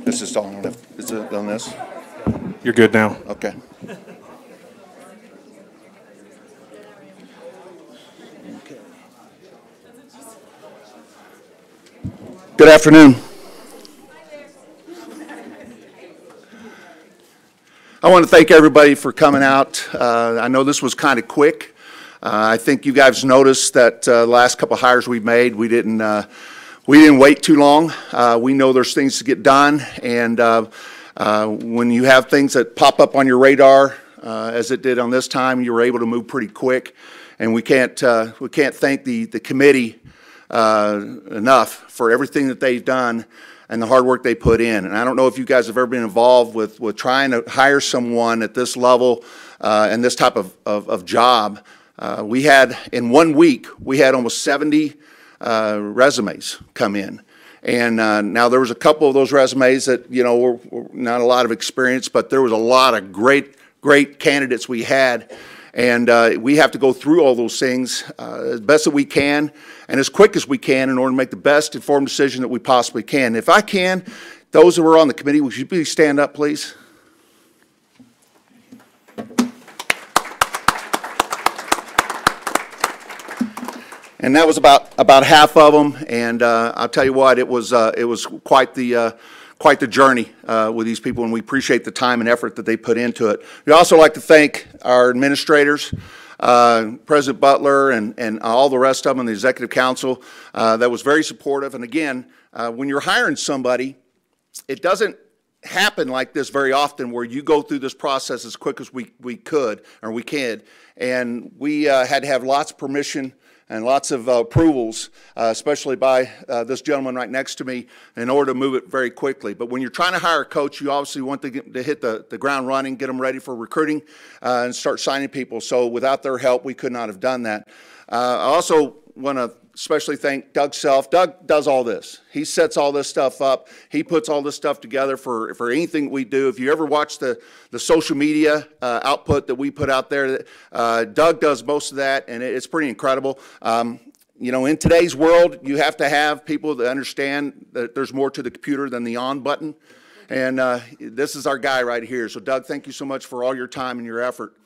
This is on. Is it on this? You're good now. Okay. Good afternoon. I want to thank everybody for coming out. I know this was kind of quick. I think you guys noticed that the last couple of hires we've made, we didn't wait too long. We know there's things to get done, and when you have things that pop up on your radar, as it did on this time, you were able to move pretty quick. And we can't thank the committee enough for everything that they've done and the hard work they put in. And I don't know if you guys have ever been involved with trying to hire someone at this level and this type of job. We had, in 1 week, we had almost 70 resumes come in. And now there was a couple of those resumes that, you know, were not a lot of experience, but there was a lot of great candidates we had. And we have to go through all those things as best that we can and as quick as we can in order to make the best informed decision that we possibly can. If I can, those who are on the committee, would you please stand up, please? And that was about half of them. And I'll tell you what, it was quite the journey with these people, and we appreciate the time and effort that they put into it. We'd also like to thank our administrators, President Butler and all the rest of them, and the Executive Council that was very supportive. And again, when you're hiring somebody, it doesn't happen like this very often where you go through this process as quick as we could, or we can. And we had to have lots of permission and lots of approvals, especially by this gentleman right next to me, in order to move it very quickly. But when you're trying to hire a coach, you obviously want to hit the ground running, get them ready for recruiting, and start signing people. So without their help, we could not have done that. I also want to especially thank Doug Self. Doug does all this. He sets all this stuff up. He puts all this stuff together for anything we do. If you ever watch the social media output that we put out there, Doug does most of that, and it's pretty incredible. You know, in today's world, you have to have people that understand that there's more to the computer than the on button. And this is our guy right here. So, Doug, thank you so much for all your time and your effort.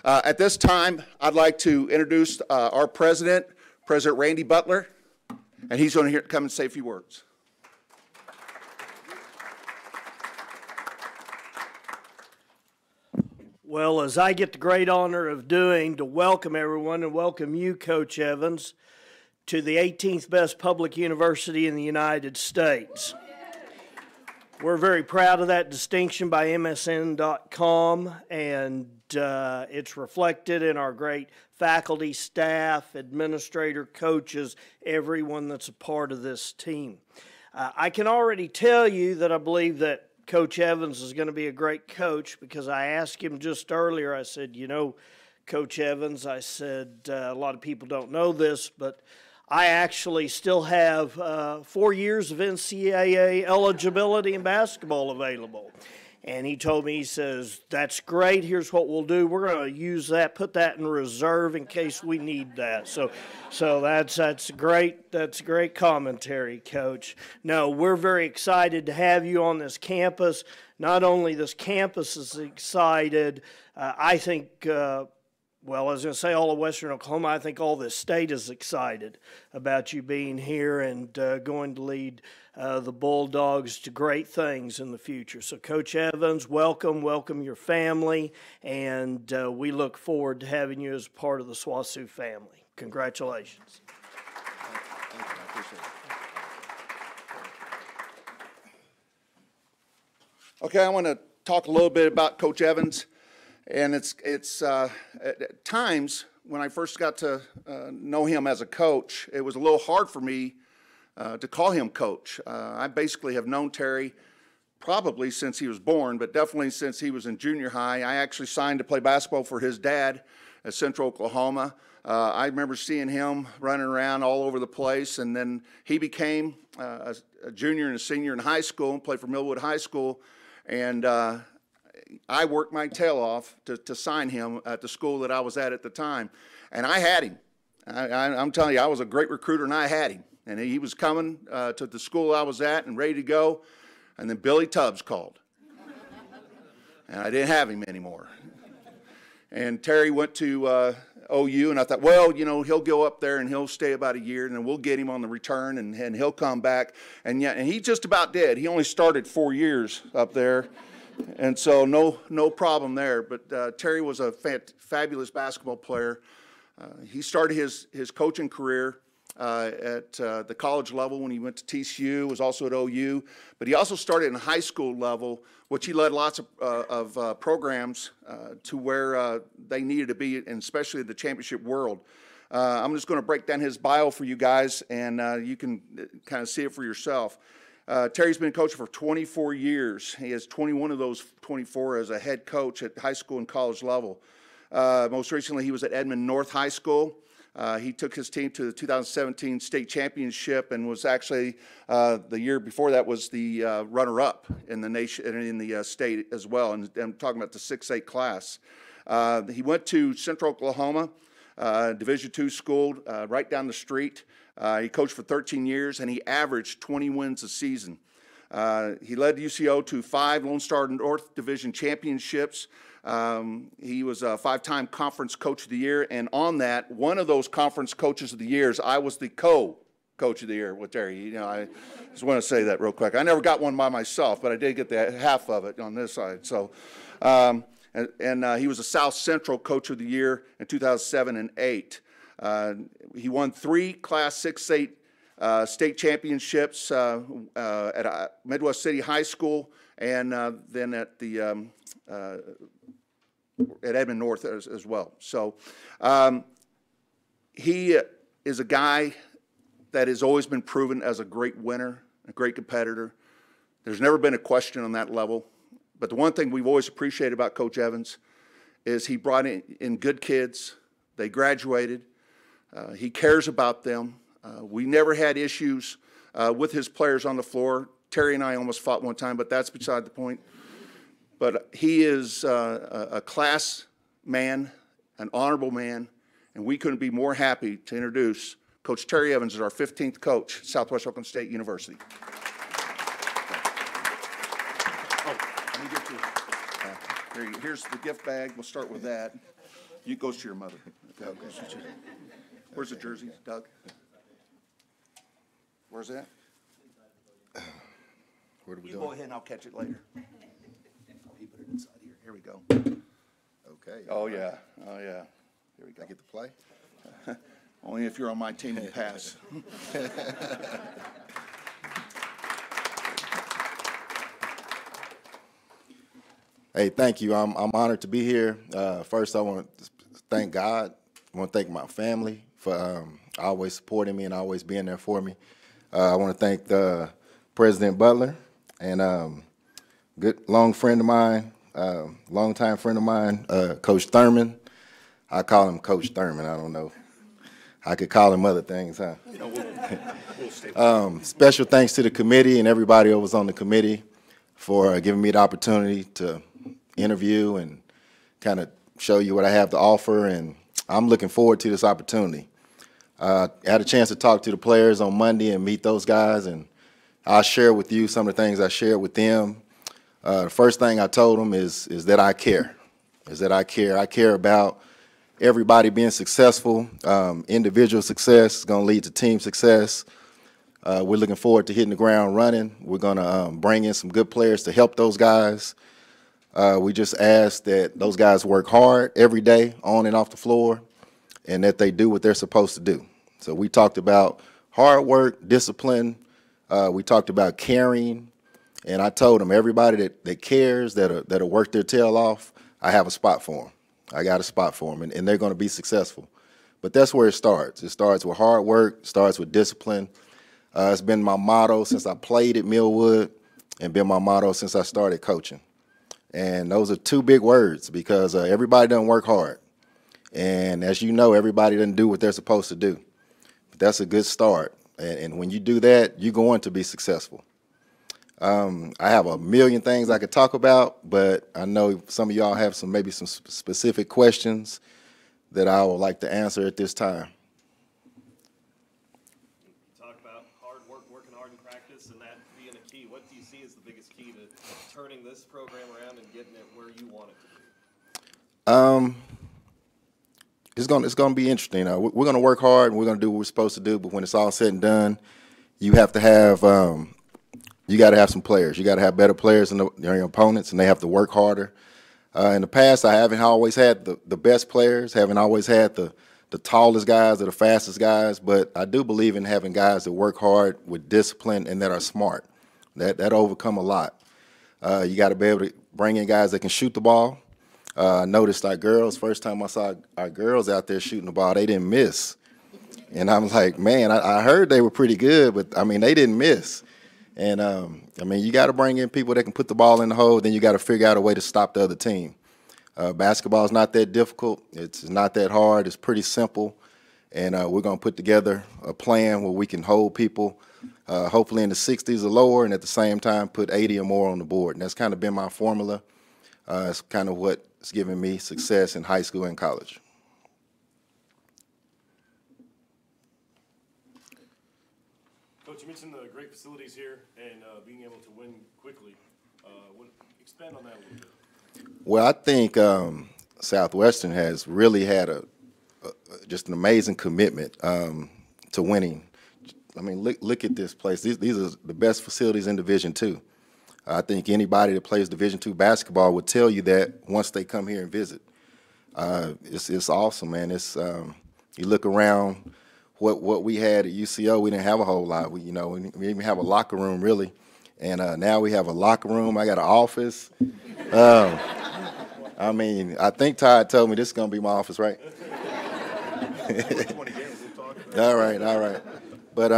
At this time, I'd like to introduce our president, President Randy Butler, and he's going to come and say a few words. Well, as I get the great honor of doing, to welcome everyone and welcome you, Coach Evans, to the 18th best public university in the United States. We're very proud of that distinction by MSN.com, and it's reflected in our great faculty, staff, administrator, coaches, everyone that's a part of this team. I can already tell you that I believe that Coach Evans is going to be a great coach, because I asked him just earlier, I said, you know, Coach Evans, I said, a lot of people don't know this, but I actually still have 4 years of NCAA eligibility in basketball available. And he told me, he says, that's great, here's what we'll do. We're going to use that, put that in reserve in case we need that. So that's great commentary, Coach. No, we're very excited to have you on this campus. Not only this campus is excited, I think, well, I was going to say all of Western Oklahoma, I think all the state is excited about you being here and going to lead the Bulldogs to great things in the future. So, Coach Evans, welcome your family, and we look forward to having you as part of the SWOSU family. Congratulations. Okay, I want to talk a little bit about Coach Evans, and it's at times when I first got to know him as a coach, it was a little hard for me to call him coach. I basically have known Terry probably since he was born, but definitely since he was in junior high. I actually signed to play basketball for his dad at Central Oklahoma. I remember seeing him running around all over the place, and then he became a junior and a senior in high school and played for Millwood High School, and I worked my tail off to sign him at the school that I was at the time, and I had him. I'm telling you, I was a great recruiter, and I had him. And he was coming to the school I was at and ready to go. And then Billy Tubbs called. And I didn't have him anymore. And Terry went to OU, and I thought, well, you know, he'll go up there and he'll stay about a year, and then we'll get him on the return, and he'll come back. And he just about did. He only started 4 years up there, and so no problem there. But Terry was a fabulous basketball player. He started his coaching career at the college level when he went to TCU, was also at OU, but he also started in high school level, which he led lots of programs to where they needed to be, and especially the championship world. I'm just going to break down his bio for you guys, and you can kind of see it for yourself. Terry's been coaching for 24 years. He has 21 of those 24 as a head coach at high school and college level. Most recently, he was at Edmond North High School. He took his team to the 2017 state championship, and was actually the year before that was the runner-up in the nation and in the state as well. And I'm talking about the 6A class. He went to Central Oklahoma, Division II school, right down the street. He coached for 13 years, and he averaged 20 wins a season. He led UCO to 5 Lone Star North Division championships. He was a 5-time Conference Coach of the Year, and on that, one of those Conference Coaches of the Years, I was the co-Coach of the Year with Terry. You know, I just want to say that real quick. I never got one by myself, but I did get the half of it on this side. So, he was a South Central Coach of the Year in 2007 and 8. He won 3 Class 6-8 state championships at Midwest City High School, and then at the at Edmond North as well. So he is a guy that has always been proven as a great winner, a great competitor. There's never been a question on that level. But the one thing we've always appreciated about Coach Evans is he brought in good kids. They graduated. He cares about them. We never had issues with his players on the floor. Terry and I almost fought one time, but that's beside the point. But he is a class man, an honorable man, and we couldn't be more happy to introduce Coach Terry Evans as our 15th coach at Southwest Oklahoma State University. Oh, let me get you. Here's the gift bag. We'll start with that. You goes to your mother. Okay. Where's the jersey, Doug? Where's that? Where do we You go? go ahead and I'll catch it later. He put it inside here. Here we go. Okay. Oh, yeah. Oh, yeah. Here we go. I get to play? Only if you're on my team and pass. Hey, thank you. I'm honored to be here. First, I want to thank God. I want to thank my family for always supporting me and always being there for me. I want to thank President Butler and good long friend of mine, longtime friend of mine, Coach Thurman. I call him Coach Thurman. I don't know. I could call him other things, huh? We'll stay Special thanks to the committee and everybody who was on the committee for giving me the opportunity to interview and kind of show you what I have to offer, and I'm looking forward to this opportunity. I had a chance to talk to the players on Monday and meet those guys, and I'll share with you some of the things I shared with them. The first thing I told them is that I care, I care about everybody being successful. Individual success is going to lead to team success. We're looking forward to hitting the ground running. We're going to bring in some good players to help those guys. We just ask that those guys work hard every day on and off the floor, and that they do what they're supposed to do. So we talked about hard work, discipline. We talked about caring, and I told them everybody that cares, that'll work their tail off, I have a spot for them. I got a spot for them, and they're going to be successful. But that's where it starts. It starts with hard work, it starts with discipline. It's been my motto since I played at Millwood and been my motto since I started coaching. And those are two big words because everybody doesn't work hard. And as you know, everybody doesn't do what they're supposed to do. But that's a good start. And when you do that, you're going to be successful. I have a million things I could talk about, but I know some of y'all have maybe some specific questions that I would like to answer at this time. Talk about hard work, working hard in practice, and that being a key. What do you see as the biggest program around and getting it where you want it to be? It's gonna be interesting. We're gonna work hard and we're gonna do what we're supposed to do. But when it's all said and done, you have to have you got to have some players. You got to have better players than your opponents, and they have to work harder. In the past, I haven't always had the best players. Haven't always had the tallest guys or the fastest guys. But I do believe in having guys that work hard with discipline and that are smart. That overcome a lot. You got to be able to bring in guys that can shoot the ball. I noticed our girls, first time I saw our girls out there shooting the ball, they didn't miss. And I was like, man, I heard they were pretty good, but, I mean, they didn't miss. And, I mean, you got to bring in people that can put the ball in the hole, then you got to figure out a way to stop the other team. Basketball is not that difficult. It's not that hard. It's pretty simple. And we're going to put together a plan where we can hold people, hopefully in the 60s or lower, and at the same time put 80 or more on the board. And that's kind of been my formula. It's kind of what's given me success in high school and college. Coach, you mentioned the great facilities here and being able to win quickly. Expand on that a little bit. Well, I think Southwestern has really had just an amazing commitment to winning. I mean, look at this place. These are the best facilities in Division II. I think anybody that plays Division II basketball would tell you that once they come here and visit. It's awesome, man. It's you look around what we had at UCO, we didn't have a whole lot. We didn't even have a locker room really, and now we have a locker room. I got an office. I mean, I think Todd told me this is gonna be my office, right? All right. But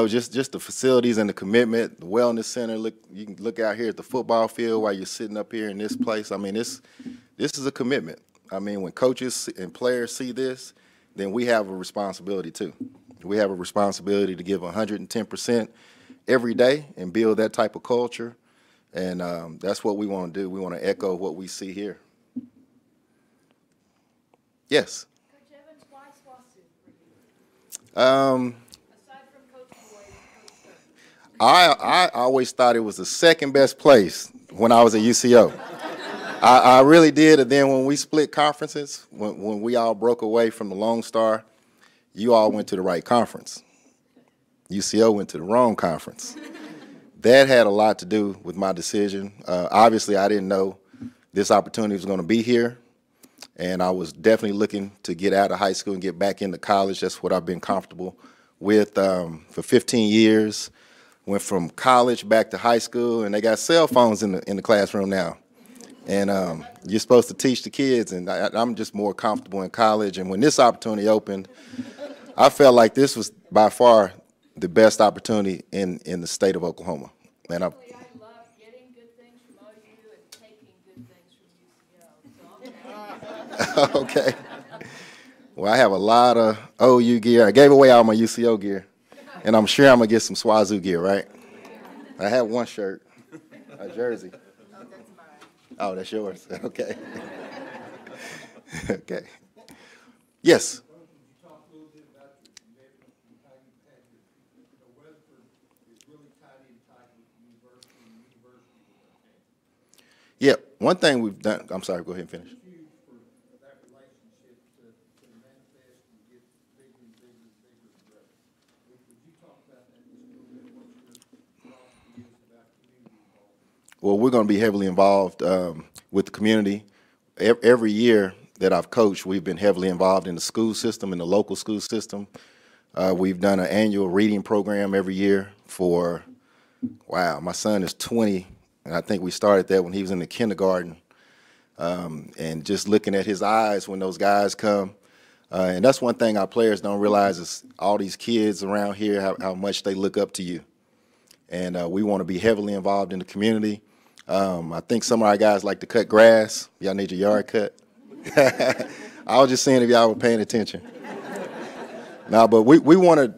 just the facilities and the commitment, the wellness center. Look, you can look out here at the football field while you're sitting up here in this place. I mean, this is a commitment. I mean, when coaches and players see this, then we have a responsibility too. We have a responsibility to give 110% every day and build that type of culture. And that's what we want to do. We want to echo what we see here. Yes. Coach Evans, why SWOSU for you? Aside from Coach Boyd and Coach Stern. I always thought it was the second best place when I was at UCO. I really did. And then when we split conferences, when we all broke away from the Lone Star, you all went to the right conference. UCO went to the wrong conference. That had a lot to do with my decision. Obviously, I didn't know this opportunity was going to be here, and I was definitely looking to get out of high school and get back into college. That's what I've been comfortable with for 15 years. Went from college back to high school, and they got cell phones in the classroom now. And you're supposed to teach the kids, and I'm just more comfortable in college. And when this opportunity opened, I felt like this was by far the best opportunity in the state of Oklahoma. And I love getting good things from OU and taking good things from UCO. So Okay. Well, I have a lot of OU gear. I gave away all my UCO gear, and I'm sure I'm going to get some SWOSU gear, right? I have one shirt, a jersey. Oh, that's mine. Oh, that's yours. Okay. Okay. Yes. Yeah, one thing we've done, I'm sorry, go ahead and finish. Well, we're going to be heavily involved with the community. Every year that I've coached, we've been heavily involved in the school system, in the local school system. We've done an annual reading program every year for, wow, my son is 20, and I think we started that when he was in the kindergarten. And just looking at his eyes when those guys come. And that's one thing our players don't realize is all these kids around here, how much they look up to you. And we want to be heavily involved in the community. I think some of our guys like to cut grass. Y'all need your yard cut. I was just saying if y'all were paying attention. No, but we want to,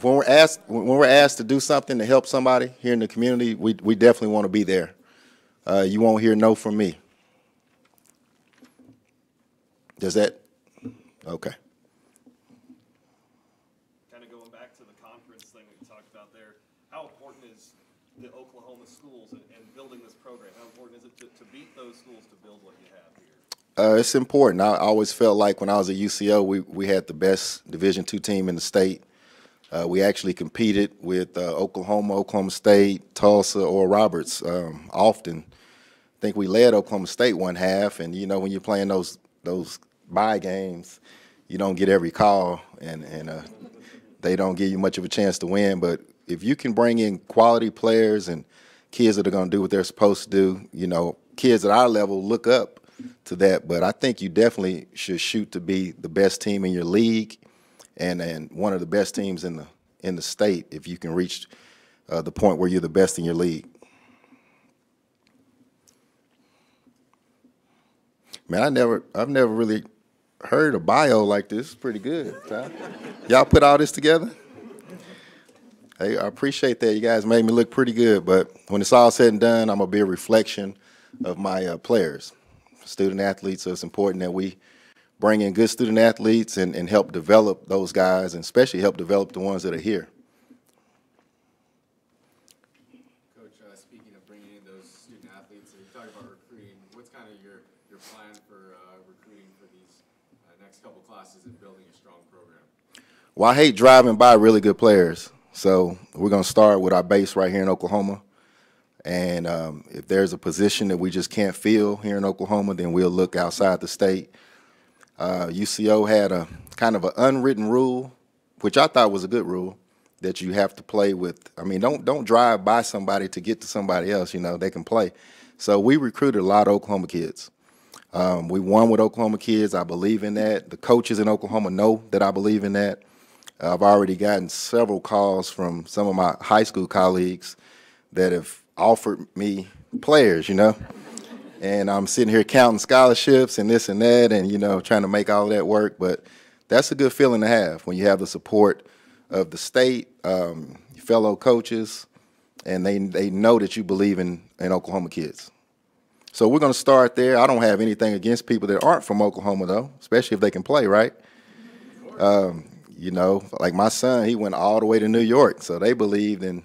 when we're asked to do something to help somebody here in the community, we definitely want to be there. You won't hear no from me. Does that? Okay. Kind of going back to the conference thing we talked about there, how important is the Oklahoma schools and How important is it to beat those schools to build what you have here? It's important. I always felt like when I was at UCO, we had the best Division II team in the state. We actually competed with Oklahoma, Oklahoma State, Tulsa, or Roberts often. I think we led Oklahoma State one half, and you know when you're playing those bye games, you don't get every call, and they don't give you much of a chance to win. But if you can bring in quality players and kids that are going to do what they're supposed to do, you know, kids at our level look up to that. But I think you definitely should shoot to be the best team in your league and one of the best teams in the state if you can reach the point where you're the best in your league. Man, I've never really heard a bio like this. It's pretty good. Y'all put all this together? Hey, I appreciate that. You guys made me look pretty good. But when it's all said and done, I'm going to be a reflection of my players, student athletes. So it's important that we bring in good student athletes and help develop those guys, and especially help develop the ones that are here. Coach, speaking of bringing in those student athletes, you talked about recruiting. What's kind of your plan for recruiting for these next couple classes and building a strong program? Well, I hate driving by really good players. So we're going to start with our base right here in Oklahoma. And if there's a position that we just can't fill here in Oklahoma, then we'll look outside the state. UCO had a kind of an unwritten rule, which I thought was a good rule, that you have to play with. I mean, don't drive by somebody to get to somebody else. You know, they can play. So we recruited a lot of Oklahoma kids. We won with Oklahoma kids. I believe in that. The coaches in Oklahoma know that I believe in that. I've already gotten several calls from some of my high school colleagues that have offered me players, you know. And I'm sitting here counting scholarships and this and that and, you know, trying to make all that work. But that's a good feeling to have when you have the support of the state, fellow coaches, and they know that you believe in Oklahoma kids. So we're going to start there. I don't have anything against people that aren't from Oklahoma, though, especially if they can play, right? You know, like my son, he went all the way to New York, so they believed in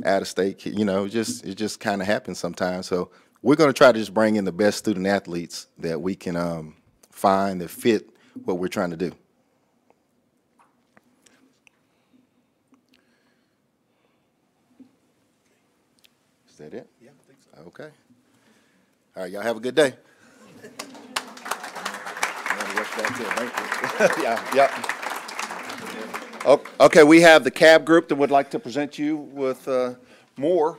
out-of-state. You know, it just kind of happens sometimes. So we're going to try to just bring in the best student athletes that we can find that fit what we're trying to do. Is that it? Yeah, I think so. Okay. All right, y'all have a good day. Yeah. Okay, we have the CAB group that would like to present you with more.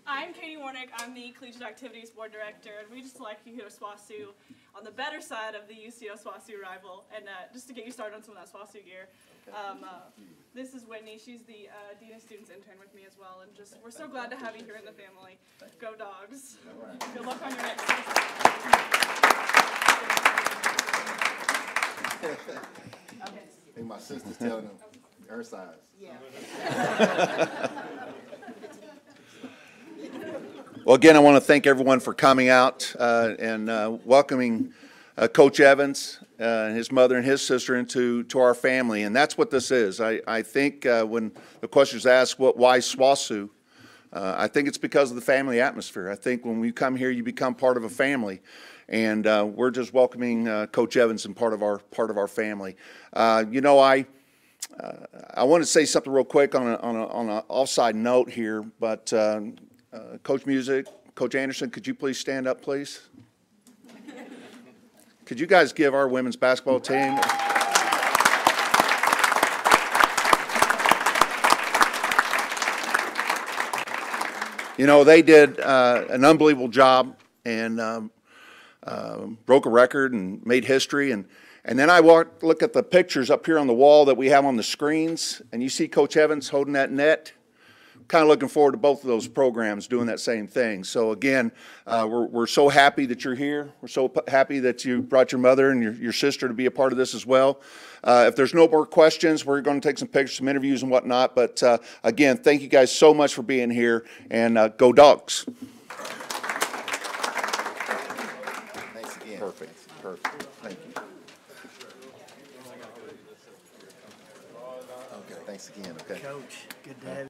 I'm Katie Warnick. I'm the Collegiate Activities Board Director, and we just like you here at SWOSU on the better side of the UCO SWOSU rival. And just to get you started on some of that SWOSU gear, this is Whitney. She's the Dean of Students intern with me as well, and just we're so glad to have you here in the family. Go Dogs! Good luck on your next season. I think my sister's telling them her size. Yeah. Well, again, I want to thank everyone for coming out and welcoming Coach Evans and his mother and his sister into our family. And that's what this is. I think when the question is asked, why SWOSU, I think it's because of the family atmosphere. I think when we come here, you become part of a family. And we're just welcoming Coach Evans and part of our family. You know, I want to say something real quick on an offside note here, but Coach Music, Coach Anderson, could you please stand up, please? Could you guys give our women's basketball team? You know, they did an unbelievable job and broke a record and made history. And then I look at the pictures up here on the wall that we have on the screens, and you see Coach Evans holding that net. Kind of looking forward to both of those programs doing that same thing. So again, we're so happy that you're here. We're so happy that you brought your mother and your sister to be a part of this as well. If there's no more questions, we're going to take some pictures, some interviews and whatnot. But again, thank you guys so much for being here, and go Dogs. Thanks again. Perfect. Thank you. Okay, thanks again. Okay. Coach, good to have you.